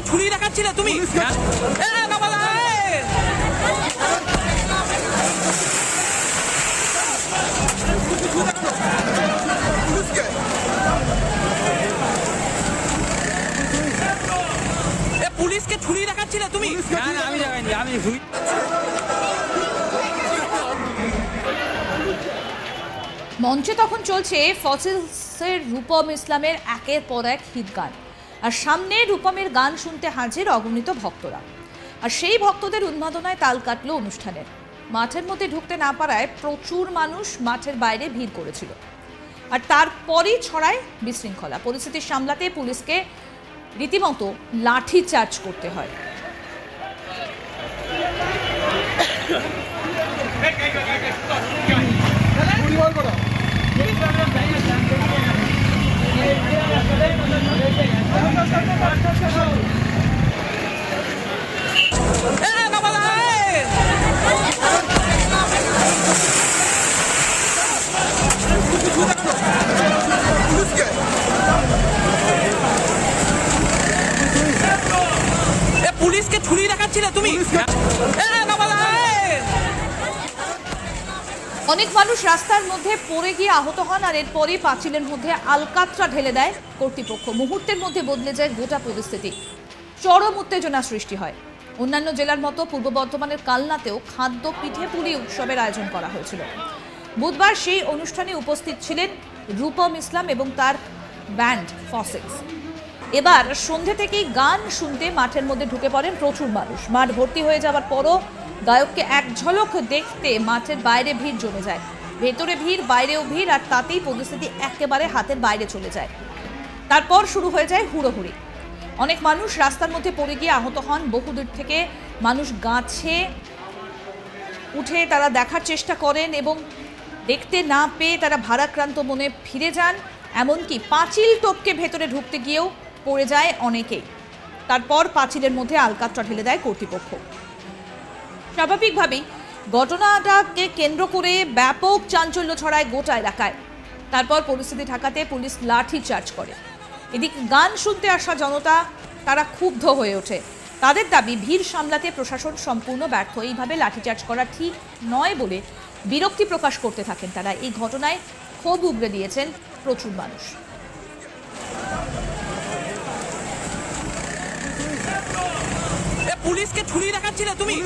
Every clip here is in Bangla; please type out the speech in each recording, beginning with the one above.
ছুরি দেখাচ্ছিলে তুমি। পুলিশকে ছুরি দেখাচ্ছিলে তুমি। আমি দেখাইনি, আমি মঞ্চে তখন চলছে ফসিলসের রূপম ইসলামের একের পর এক হিট গান, আর সামনে রূপমের গান শুনতে হাজির অগণিত ভক্তরা। আর সেই ভক্তদের উন্মাদনায় তাল কাটল অনুষ্ঠানের। মাঠের মধ্যে ঢুকতে না পারায় প্রচুর মানুষ মাঠের বাইরে ভিড় করেছিল, আর তারপরই ছড়ায় বিশৃঙ্খলা। পরিস্থিতি সামলাতে পুলিশকে রীতিমতো লাঠি চার্জ করতে হয়। পুলিশকে ছুরি দেখাচ্ছিলে তুমি। অনেক মানুষ রাস্তার মধ্যে পড়ে গিয়ে আহত হন, আর এরপরই পাঁচিলের মধ্যে আলকাতরা ঢেলে দেয় কর্তৃপক্ষ। মুহূর্তের মধ্যে বদলে যায় গোটা পরিস্থিতি। চরম উত্তেজনা সৃষ্টি হয়। অন্যান্য জেলার মতো পূর্ব বর্ধমানের কালনাতেও খাদ্য পিঠেপুলি উৎসবের আয়োজন করা হয়েছিল। বুধবার সেই অনুষ্ঠানে উপস্থিত ছিলেন রূপম ইসলাম এবং তার ব্যান্ড ফসিলস। এবার সন্ধ্যে থেকেই গান শুনতে মাঠের মধ্যে ঢুকে পড়েন প্রচুর মানুষ। মাঠ ভর্তি হয়ে যাওয়ার পরও গায়ককে এক ঝলক দেখতে মাঠের বাইরে ভিড় জমে যায়। ভেতরে ভিড়, বাইরেও ভিড়, আর তাতেই পরিস্থিতি একেবারে হাতের বাইরে চলে যায়। তারপর শুরু হয়ে যায় হুড়োহুড়ি। অনেক মানুষ রাস্তার মধ্যে পড়ে গিয়ে আহত হন। বহুদূর থেকে মানুষ গাছে উঠে তারা দেখার চেষ্টা করেন এবং দেখতে না পেয়ে তারা ভারাক্রান্ত মনে ফিরে যান। এমনকি পাঁচিল টপকে ভেতরে ঢুকতে গিয়েও পড়ে যায় অনেকেই। তারপর পাঁচিলের মধ্যে আলকাতরা ঢেলে দেয় কর্তৃপক্ষ। স্বাভাবিকভাবেই ঘটনাটাকে কেন্দ্র করে ব্যাপক চাঞ্চল্য ছড়ায় গোটা এলাকায়। তারপর পরিস্থিতি ঠেকাতে পুলিশ লাঠি চার্জ করে। এদিকে গান শুনতে আসা জনতা তারা ক্ষুব্ধ হয়ে ওঠে। তাদের দাবি ভিড় সামলাতে প্রশাসন সম্পূর্ণ ব্যর্থ। এইভাবে লাঠিচার্জ করা ঠিক নয় বলে বিরক্তি প্রকাশ করতে থাকেন তারা। এই ঘটনায় ক্ষোভ উগরে দিয়েছেন প্রচুর মানুষ। পুলিশকে ছুরি দেখাচ্ছিলে তুমি।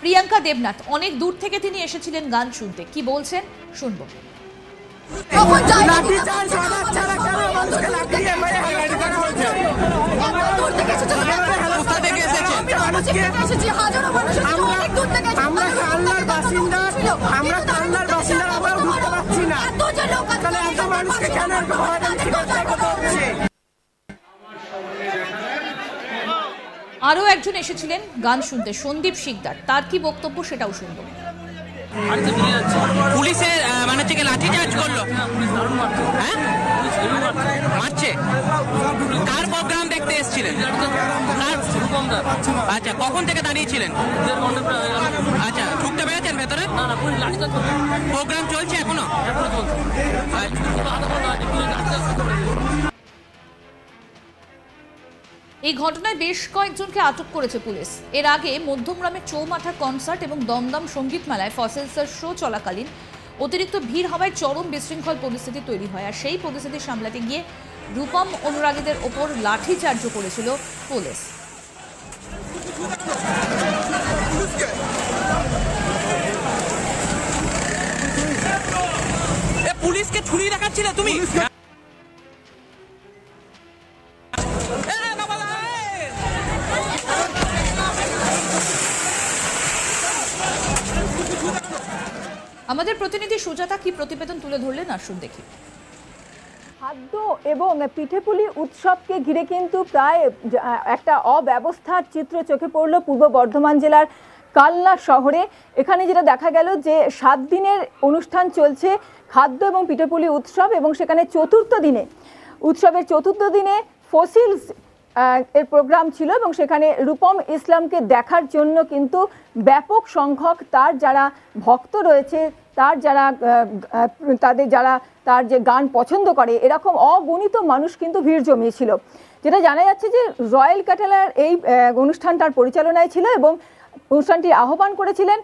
প্রিয়াঙ্কা দেবনাথ অনেক দূর থেকে তিনি এসেছিলেন গান শুনতে। কি বলছেন শুনবো। আরো একজন এসেছিলেন গান শুনতে, সন্দীপ শিকদার। তার কি বক্তব্য সেটাও শুনবো। পুলিশের মানে থেকে লাঠি চার্জ করলো। হ্যাঁ মারছে। কার প্রোগ্রাম দেখতে এসেছিলেন? আচ্ছা, কখন থেকে দাঁড়িয়েছিলেন? আচ্ছা, ঢুকতে পেরেছেন ভেতরে? প্রোগ্রাম চলছে এখনো? এই ঘটনায় বেশ কয়েকজনকে আটক করেছে পুলিশ। এর আগে মধ্যমগ্রামের চৌমাথা কনসার্ট এবং দমদম সঙ্গীত মেলায় ফসিলসের শো চলাকালীন অতিরিক্ত ভিড় হওয়ায় চরম বিশৃঙ্খল পরিস্থিতি তৈরি হয়, আর সেই পরিস্থিতি সামলাতে গিয়ে রূপম অনুরাগীদের ওপর লাঠিচার্জ করেছিল পুলিশ। পুলিশকে ছুরি দেখাচ্ছিলে তুমি। আমাদের প্রতিনিধি সুজাতা কি প্রতিবেদন তুলে ধরলেন আসুন দেখি। খাদ্য এবং পিঠেপুলি উৎসবকে ঘিরে কিন্তু প্রায় একটা অব্যবস্থার চিত্র চোখে পড়ল পূর্ব বর্ধমান জেলার কালনা শহরে। এখানে যেটা দেখা গেল যে 7 দিনের অনুষ্ঠান চলছে খাদ্য এবং পিঠেপুলি উৎসব, এবং সেখানে উৎসবের চতুর্থ দিনে ফসিলস এর প্রোগ্রাম ছিল, এবং সেখানে রূপম ইসলামকে দেখার জন্য কিন্তু ব্যাপক সংখ্যক তার যারা ভক্ত রয়েছে, তাদের যারা তার যে গান পছন্দ করে, এরকম অগণিত মানুষ কিন্তু ভিড় জমিয়েছিল। যেটা জানা যাচ্ছে যে রয়্যাল ক্যাটেলার এই অনুষ্ঠানটার পরিচালনায় ছিল এবং অনুষ্ঠানটির আহ্বান করেছিলেন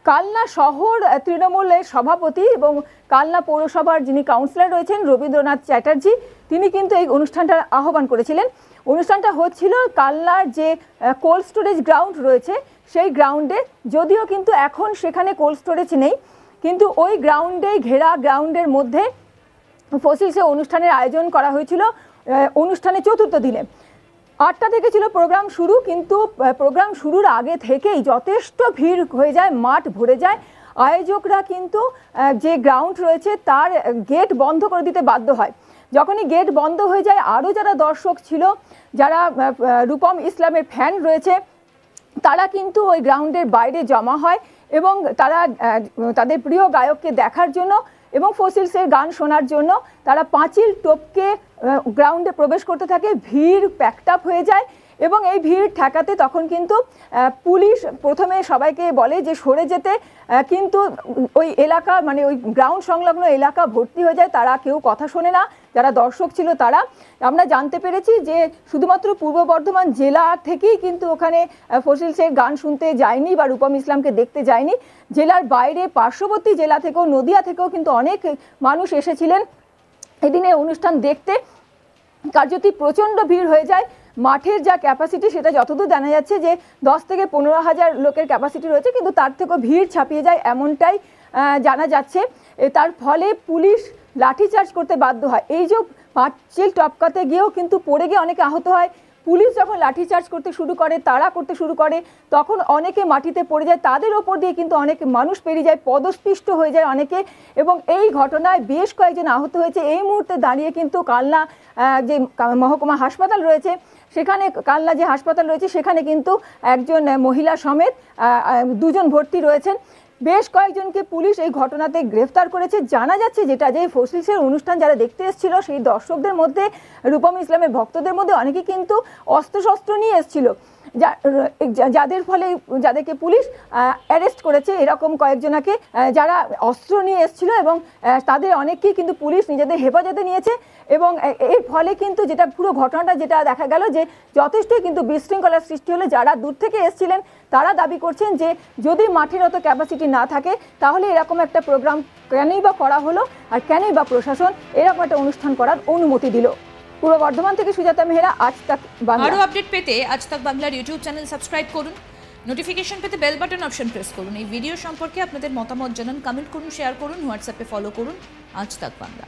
কালনা শহর তৃণমূলের সভাপতি এবং কালনা পৌরসভার যিনি কাউন্সিলর রয়েছেন রবীন্দ্রনাথ চ্যাটার্জি, তিনি কিন্তু এই অনুষ্ঠানটার আহ্বান করেছিলেন। অনুষ্ঠানটা হচ্ছিল কালনার যে কোল্ড স্টোরেজ গ্রাউন্ড রয়েছে সেই গ্রাউন্ডে, যদিও কিন্তু এখন সেখানে কোল্ড স্টোরেজ নেই, কিন্তু ওই গ্রাউন্ডে ঘেরা গ্রাউন্ডের মধ্যে ফসিলসে অনুষ্ঠানের আয়োজন করা হয়েছিল। অনুষ্ঠানে চতুর্থ দিনে 8টা থেকে ছিল প্রোগ্রাম শুরু, কিন্তু প্রোগ্রাম শুরুর আগে থেকেই যথেষ্ট ভিড় হয়ে যায়, মাঠ ভরে যায়। আয়োজকরা কিন্তু যে গ্রাউন্ড রয়েছে তার গেট বন্ধ করে দিতে বাধ্য হয়। যখনই গেট বন্ধ হয়ে যায়, আরও যারা দর্শক ছিল, যারা রূপম ইসলামের ফ্যান রয়েছে, তারা কিন্তু ওই গ্রাউন্ডের বাইরে জমা হয় এবং তারা তাদের প্রিয় গায়ককে দেখার জন্য এবং ফসিলসের গান শোনার জন্য তারা পাঁচিল টপকে গ্রাউন্ডে প্রবেশ করতে থাকে। ভিড় প্যাকড আপ হয়ে যায় এবং এই ভিড় ঠেকাতে তখন কিন্তু পুলিশ প্রথমে সবাইকে বলে যে সরে যেতে, কিন্তু ওই এলাকা মানে ওই গ্রাউন্ড সংলগ্ন এলাকা ভর্তি হয়ে যায়, তারা কেউ কথা শোনে না। যারা দর্শক ছিল তারা, আমরা জানতে পেরেছি যে শুধুমাত্র পূর্ব বর্ধমান জেলা থেকেই কিন্তু ওখানে ফসিলসের গান শুনতে যায়নি বা রূপম ইসলামকে দেখতে যায়নি, জেলার বাইরে পার্শ্ববর্তী জেলা থেকেও, নদিয়া থেকেও কিন্তু অনেক মানুষ এসেছিলেন এদিনে অনুষ্ঠান দেখতে। কার্যত প্রচণ্ড ভিড় হয়ে যায়। মাঠের যা ক্যাপাসিটি সেটা যতদূর জানা যাচ্ছে যে 10 থেকে 15,000 লোকের ক্যাপাসিটি রয়েছে, কিন্তু তার থেকেও ভিড় ছাপিয়ে যায় এমনটাই জানা যাচ্ছে। তার ফলে পুলিশ লাঠিচার্জ করতে বাধ্য হয়। এই যে পাঁচিল টপকাতে গিয়েও কিন্তু পড়ে গিয়ে অনেকে আহত হয়। পুলিশ যখন লাঠিচার্জ করতে শুরু করে, তাড়া করতে শুরু করে, তখন অনেকে মাটিতে পড়ে যায়, তাদের ওপর দিয়ে কিন্তু অনেক মানুষ পেরিয়ে যায়, পদস্পৃষ্ট হয়ে যায় অনেকে, এবং এই ঘটনায় বেশ কয়েকজন আহত হয়েছে। এই মুহূর্তে দাঁড়িয়ে কিন্তু কালনা যে মহকুমা হাসপাতাল রয়েছে সেখানে, কালনা যে হাসপাতাল রয়েছে সেখানে কিন্তু একজন মহিলা সমেত 2 জন ভর্তি রয়েছেন। বেশ কয়েকজনকে পুলিশ এই ঘটনাতে গ্রেফতার করেছে। জানা যাচ্ছে যেটা, যে ফসিলসের অনুষ্ঠান যারা দেখতে এসেছিল সেই দর্শকদের মধ্যে, রূপম ইসলামের ভক্তদের মধ্যে অনেকে কিন্তু অস্ত্রশস্ত্র নিয়ে এসেছিল, যাদের ফলে যাদেরকে পুলিশ অ্যারেস্ট করেছে এরকম কয়েকজনকে যারা অস্ত্র নিয়ে এসেছিল, এবং তাদের অনেককেই কিন্তু পুলিশ নিজেদের হেফাজতে নিয়েছে। এবং এর ফলে কিন্তু যেটা পুরো ঘটনাটা যেটা দেখা গেল যে যথেষ্টই কিন্তু বিশৃঙ্খলার সৃষ্টি হলে যারা দূর থেকে এসেছিলেন তারা দাবি করছেন যে যদি মাঠের অত ক্যাপাসিটি না থাকে তাহলে এরকম একটা প্রোগ্রাম কেনই বা করা হলো, আর কেনই বা প্রশাসন এরকম একটা অনুষ্ঠান করার অনুমতি দিল। পূর্ব বর্ধমান থেকে সুজাতা মেহরা, আজ তাক বাংলা। আরো আপডেট পেতে আজ তাক বাংলার ইউটিউব চ্যানেল সাবস্ক্রাইব করুন, নোটিফিকেশন পেতে বেল বাটন অপশন প্রেস করুন। এই ভিডিও সম্পর্কে আপনাদের মতামত জানান, কমেন্ট করুন, শেয়ার করুন, হোয়াটসঅ্যাপে ফলো করুন আজ তাক বাংলা।